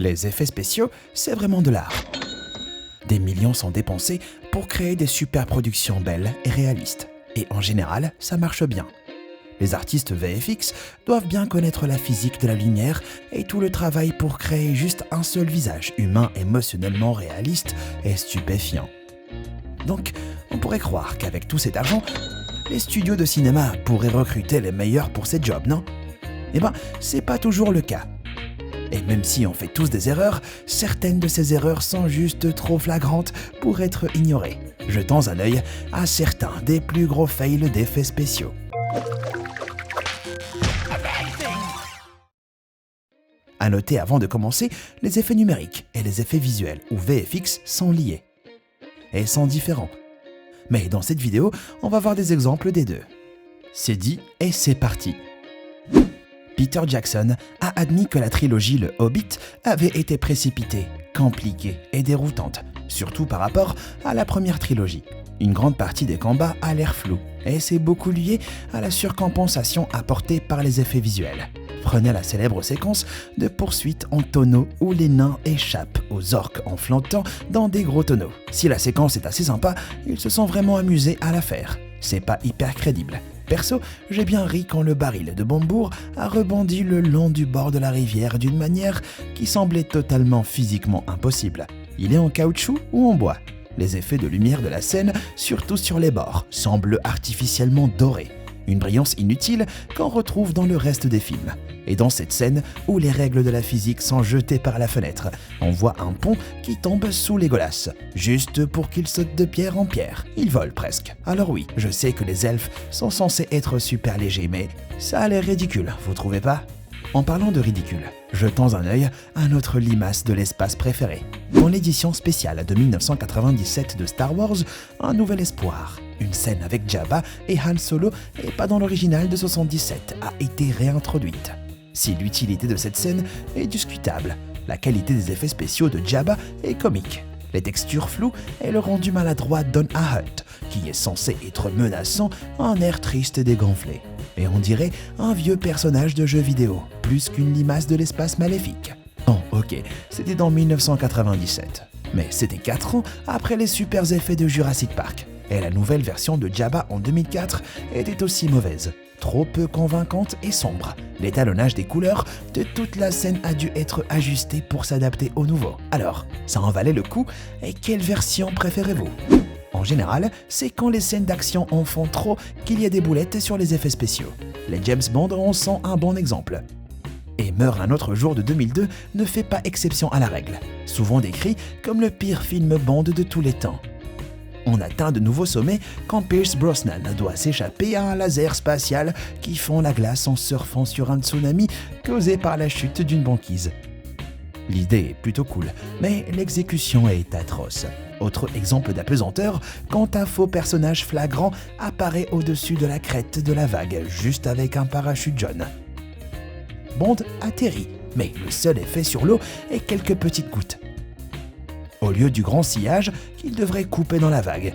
Les effets spéciaux, c'est vraiment de l'art. Des millions sont dépensés pour créer des super productions belles et réalistes. Et en général, ça marche bien. Les artistes VFX doivent bien connaître la physique de la lumière et tout le travail pour créer juste un seul visage humain émotionnellement réaliste et stupéfiant. Donc, on pourrait croire qu'avec tout cet argent, les studios de cinéma pourraient recruter les meilleurs pour ces jobs, non ? Eh ben, c'est pas toujours le cas. Et même si on fait tous des erreurs, certaines de ces erreurs sont juste trop flagrantes pour être ignorées, jetant un œil à certains des plus gros fails d'effets spéciaux. À noter avant de commencer, les effets numériques et les effets visuels ou VFX sont liés et sont différents. Mais dans cette vidéo, on va voir des exemples des deux. C'est dit et c'est parti. Peter Jackson a admis que la trilogie Le Hobbit avait été précipitée, compliquée et déroutante, surtout par rapport à la première trilogie. Une grande partie des combats a l'air flou, et c'est beaucoup lié à la surcompensation apportée par les effets visuels. Prenez la célèbre séquence de poursuite en tonneau où les nains échappent aux orques en flottant dans des gros tonneaux. Si la séquence est assez sympa, ils se sont vraiment amusés à la faire. C'est pas hyper crédible. Perso, j'ai bien ri quand le baril de Bombour a rebondi le long du bord de la rivière d'une manière qui semblait totalement physiquement impossible. Il est en caoutchouc ou en bois ? Les effets de lumière de la scène, surtout sur les bords, semblent artificiellement dorés. Une brillance inutile qu'on retrouve dans le reste des films. Et dans cette scène où les règles de la physique sont jetées par la fenêtre, on voit un pont qui tombe sous Legolas, juste pour qu'il saute de pierre en pierre. Il vole presque. Alors oui, je sais que les elfes sont censés être super légers, mais ça a l'air ridicule, vous trouvez pas ? En parlant de ridicule, jetons un œil à notre limace de l'espace préféré. Dans l'édition spéciale de 1997 de Star Wars, Un Nouvel Espoir, une scène avec Jabba et Han Solo, et pas dans l'original de 77, a été réintroduite. Si l'utilité de cette scène est discutable, la qualité des effets spéciaux de Jabba est comique. Les textures floues et le rendu maladroit donnent à Hutt, qui est censé être menaçant, un air triste et dégonflé. Et on dirait un vieux personnage de jeu vidéo, plus qu'une limace de l'espace maléfique. Bon, ok, c'était dans 1997. Mais c'était 4 ans après les super effets de Jurassic Park. Et la nouvelle version de Jabba en 2004 était aussi mauvaise. Trop peu convaincante et sombre. L'étalonnage des couleurs de toute la scène a dû être ajusté pour s'adapter au nouveau. Alors, ça en valait le coup, et quelle version préférez-vous ? En général, c'est quand les scènes d'action en font trop qu'il y a des boulettes sur les effets spéciaux. Les James Bond en sont un bon exemple. Et Meurt un autre jour de 2002 ne fait pas exception à la règle, souvent décrit comme le pire film Bond de tous les temps. On atteint de nouveaux sommets quand Pierce Brosnan doit s'échapper à un laser spatial qui fond la glace en surfant sur un tsunami causé par la chute d'une banquise. L'idée est plutôt cool, mais l'exécution est atroce. Autre exemple d'apesanteur, quand un faux personnage flagrant apparaît au-dessus de la crête de la vague, juste avec un parachute jaune. Bond atterrit, mais le seul effet sur l'eau est quelques petites gouttes. Au lieu du grand sillage qu'il devrait couper dans la vague.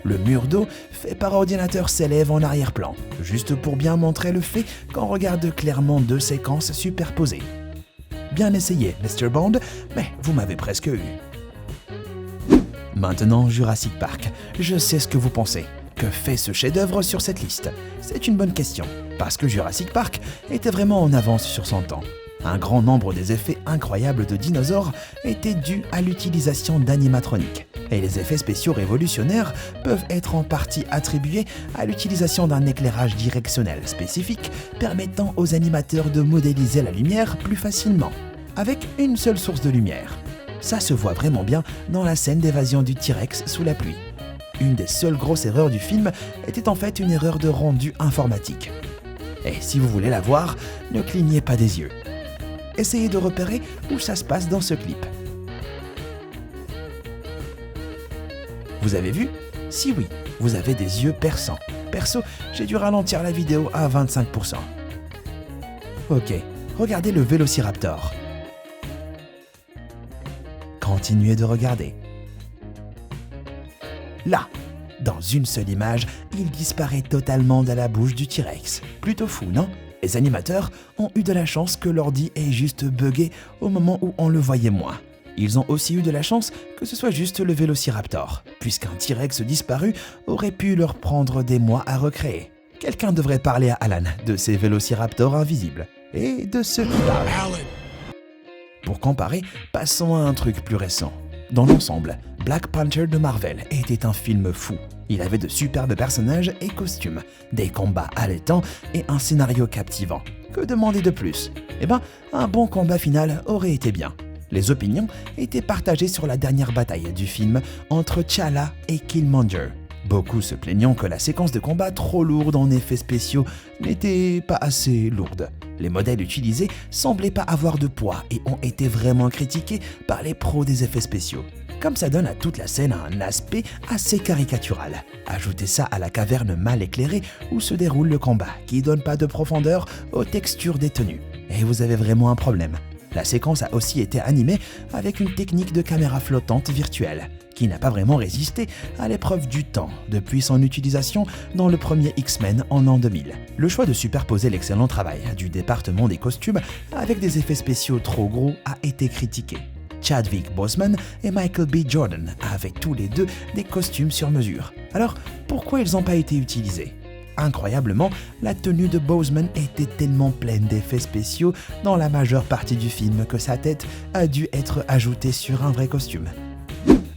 Le mur d'eau fait par ordinateur s'élève en arrière-plan, juste pour bien montrer le fait qu'on regarde clairement deux séquences superposées. Bien essayé, Mr. Bond, mais vous m'avez presque eu. Maintenant, Jurassic Park. Je sais ce que vous pensez. Que fait ce chef-d'œuvre sur cette liste ? C'est une bonne question, parce que Jurassic Park était vraiment en avance sur son temps. Un grand nombre des effets incroyables de dinosaures étaient dus à l'utilisation d'animatroniques. Et les effets spéciaux révolutionnaires peuvent être en partie attribués à l'utilisation d'un éclairage directionnel spécifique permettant aux animateurs de modéliser la lumière plus facilement, avec une seule source de lumière. Ça se voit vraiment bien dans la scène d'évasion du T-Rex sous la pluie. Une des seules grosses erreurs du film était en fait une erreur de rendu informatique. Et si vous voulez la voir, ne clignez pas des yeux. Essayez de repérer où ça se passe dans ce clip. Vous avez vu ? Si oui, vous avez des yeux perçants. Perso, j'ai dû ralentir la vidéo à 25%. Ok, regardez le Vélociraptor. Continuez de regarder. Là, dans une seule image, il disparaît totalement de la bouche du T-Rex. Plutôt fou, non ? Les animateurs ont eu de la chance que l'ordi ait juste bugué au moment où on le voyait moins. Ils ont aussi eu de la chance que ce soit juste le Vélociraptor, puisqu'un T-Rex disparu aurait pu leur prendre des mois à recréer. Quelqu'un devrait parler à Alan de ces Vélociraptors invisibles et de ceux qui parlent. Pour comparer, passons à un truc plus récent. Dans l'ensemble, Black Panther de Marvel était un film fou. Il avait de superbes personnages et costumes, des combats allaitants et un scénario captivant. Que demander de plus? Un bon combat final aurait été bien. Les opinions étaient partagées sur la dernière bataille du film entre T'Challa et Killmonger. Beaucoup se plaignant que la séquence de combat trop lourde en effets spéciaux n'était pas assez lourde. Les modèles utilisés semblaient pas avoir de poids et ont été vraiment critiqués par les pros des effets spéciaux. Comme ça donne à toute la scène un aspect assez caricatural. Ajoutez ça à la caverne mal éclairée où se déroule le combat, qui donne pas de profondeur aux textures des tenues. Et vous avez vraiment un problème. La séquence a aussi été animée avec une technique de caméra flottante virtuelle, qui n'a pas vraiment résisté à l'épreuve du temps depuis son utilisation dans le premier X-Men en l'an 2000. Le choix de superposer l'excellent travail du département des costumes avec des effets spéciaux trop gros a été critiqué. Chadwick Boseman et Michael B. Jordan avaient tous les deux des costumes sur mesure. Alors, pourquoi ils n'ont pas été utilisés ? Incroyablement, la tenue de Boseman était tellement pleine d'effets spéciaux dans la majeure partie du film que sa tête a dû être ajoutée sur un vrai costume.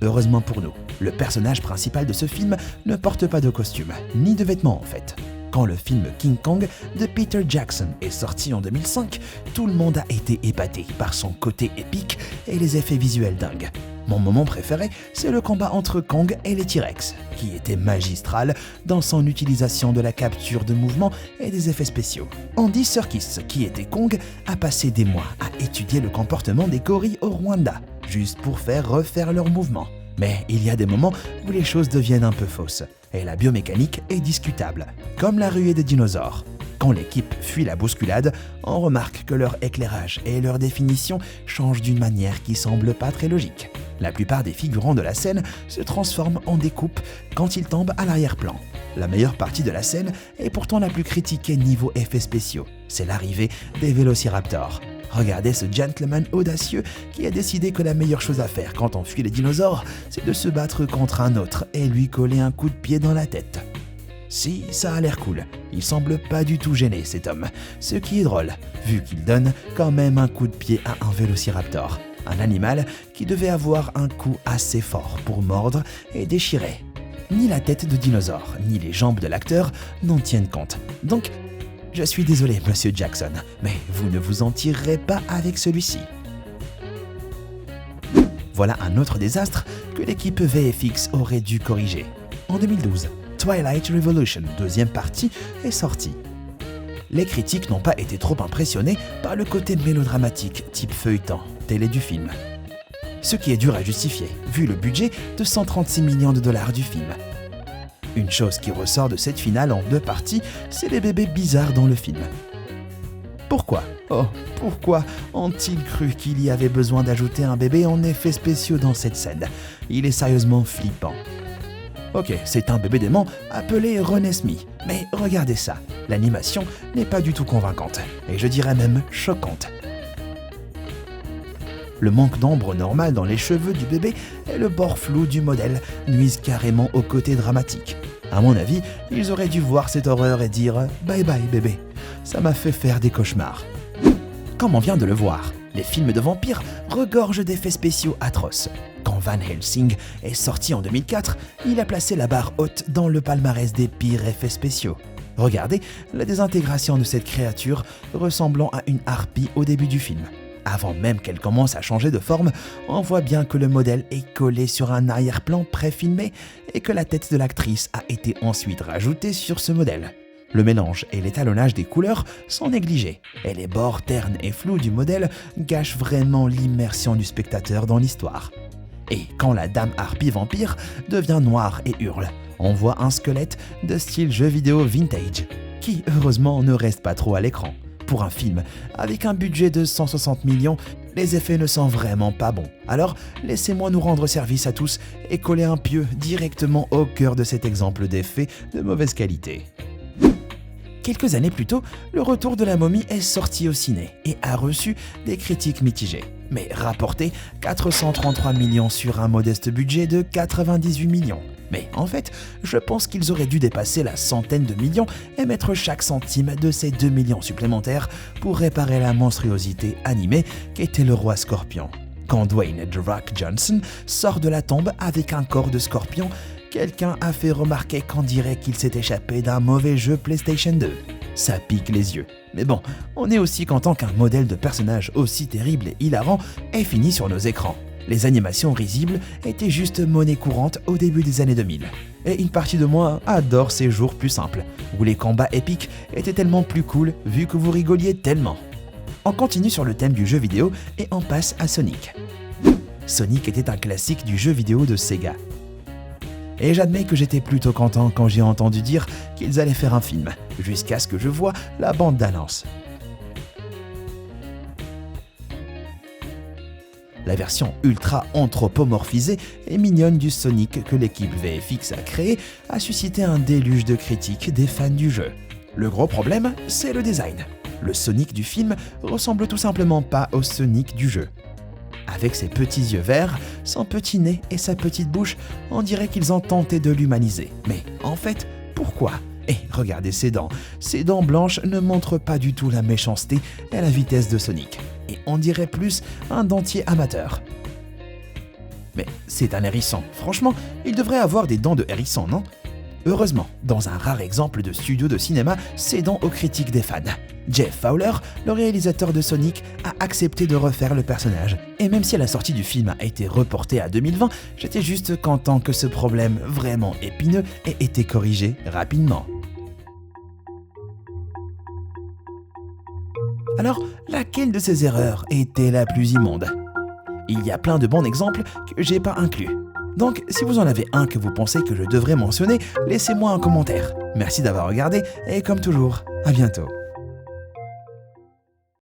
Heureusement pour nous, le personnage principal de ce film ne porte pas de costume, ni de vêtements en fait. Quand le film King Kong de Peter Jackson est sorti en 2005, tout le monde a été épaté par son côté épique et les effets visuels dingues. Mon moment préféré, c'est le combat entre Kong et les T-Rex, qui était magistral dans son utilisation de la capture de mouvement et des effets spéciaux. Andy Serkis, qui était Kong, a passé des mois à étudier le comportement des gorilles au Rwanda, juste pour faire refaire leurs mouvements. Mais il y a des moments où les choses deviennent un peu fausses, et la biomécanique est discutable, comme la ruée des dinosaures. Quand l'équipe fuit la bousculade, on remarque que leur éclairage et leur définition changent d'une manière qui semble pas très logique. La plupart des figurants de la scène se transforment en découpe quand ils tombent à l'arrière-plan. La meilleure partie de la scène est pourtant la plus critiquée niveau effets spéciaux. C'est l'arrivée des Vélociraptors. Regardez ce gentleman audacieux qui a décidé que la meilleure chose à faire quand on fuit les dinosaures, c'est de se battre contre un autre et lui coller un coup de pied dans la tête. Si, ça a l'air cool. Il semble pas du tout gêné, cet homme. Ce qui est drôle, vu qu'il donne quand même un coup de pied à un Vélociraptor. Un animal qui devait avoir un coup assez fort pour mordre et déchirer. Ni la tête de dinosaure, ni les jambes de l'acteur n'en tiennent compte. Donc, je suis désolé, Monsieur Jackson, mais vous ne vous en tirerez pas avec celui-ci. Voilà un autre désastre que l'équipe VFX aurait dû corriger. En 2012, Twilight Revolution, deuxième partie, est sortie. Les critiques n'ont pas été trop impressionnés par le côté mélodramatique type feuilleton, télé du film. Ce qui est dur à justifier, vu le budget de 136 millions de dollars du film. Une chose qui ressort de cette finale en deux parties, c'est les bébés bizarres dans le film. Pourquoi ? Oh, pourquoi ont-ils cru qu'il y avait besoin d'ajouter un bébé en effets spéciaux dans cette scène ? Il est sérieusement flippant. Ok, c'est un bébé démon appelé Renesmee, mais regardez ça, l'animation n'est pas du tout convaincante, et je dirais même choquante. Le manque d'ombre normal dans les cheveux du bébé et le bord flou du modèle nuisent carrément au côté dramatique. À mon avis, ils auraient dû voir cette horreur et dire « Bye bye bébé, ça m'a fait faire des cauchemars ». Comme on vient de le voir, les films de vampires regorgent d'effets spéciaux atroces. Quand Van Helsing est sorti en 2004, il a placé la barre haute dans le palmarès des pires effets spéciaux. Regardez la désintégration de cette créature ressemblant à une harpie au début du film. Avant même qu'elle commence à changer de forme, on voit bien que le modèle est collé sur un arrière-plan pré-filmé et que la tête de l'actrice a été ensuite rajoutée sur ce modèle. Le mélange et l'étalonnage des couleurs sont négligés, et les bords ternes et flous du modèle gâchent vraiment l'immersion du spectateur dans l'histoire. Et quand la dame harpie vampire devient noire et hurle, on voit un squelette de style jeu vidéo vintage, qui heureusement ne reste pas trop à l'écran. Pour un film avec un budget de 160 millions, les effets ne sont vraiment pas bons. Alors, laissez-moi nous rendre service à tous et coller un pieu directement au cœur de cet exemple d'effet de mauvaise qualité. Quelques années plus tôt, Le Retour de la momie est sorti au ciné et a reçu des critiques mitigées, mais rapporté 433 millions sur un modeste budget de 98 millions. Mais en fait, je pense qu'ils auraient dû dépasser la centaine de millions et mettre chaque centime de ces 2 millions supplémentaires pour réparer la monstruosité animée qu'était le roi Scorpion. Quand Dwayne The Rock Johnson sort de la tombe avec un corps de scorpion, quelqu'un a fait remarquer qu'on dirait qu'il s'est échappé d'un mauvais jeu PlayStation 2. Ça pique les yeux. Mais bon, on est aussi content qu'un modèle de personnage aussi terrible et hilarant ait fini sur nos écrans. Les animations risibles étaient juste monnaie courante au début des années 2000. Et une partie de moi adore ces jours plus simples, où les combats épiques étaient tellement plus cool vu que vous rigoliez tellement. On continue sur le thème du jeu vidéo et on passe à Sonic. Sonic était un classique du jeu vidéo de Sega. Et j'admets que j'étais plutôt content quand j'ai entendu dire qu'ils allaient faire un film, jusqu'à ce que je voie la bande-annonce. La version ultra anthropomorphisée et mignonne du Sonic que l'équipe VFX a créé a suscité un déluge de critiques des fans du jeu. Le gros problème, c'est le design. Le Sonic du film ressemble tout simplement pas au Sonic du jeu. Avec ses petits yeux verts, son petit nez et sa petite bouche, on dirait qu'ils ont tenté de l'humaniser. Mais en fait, pourquoi ? Et regardez ses dents. Ses dents blanches ne montrent pas du tout la méchanceté et la vitesse de Sonic. Et on dirait plus un dentier amateur. Mais c'est un hérisson. Franchement, il devrait avoir des dents de hérisson, non ? Heureusement, dans un rare exemple de studio de cinéma cédant aux critiques des fans, Jeff Fowler, le réalisateur de Sonic, a accepté de refaire le personnage. Et même si la sortie du film a été reportée à 2020, j'étais juste content que ce problème vraiment épineux ait été corrigé rapidement. Alors, laquelle de ces erreurs était la plus immonde ? Il y a plein de bons exemples que j'ai pas inclus. Donc, si vous en avez un que vous pensez que je devrais mentionner, laissez-moi un commentaire. Merci d'avoir regardé et comme toujours, à bientôt.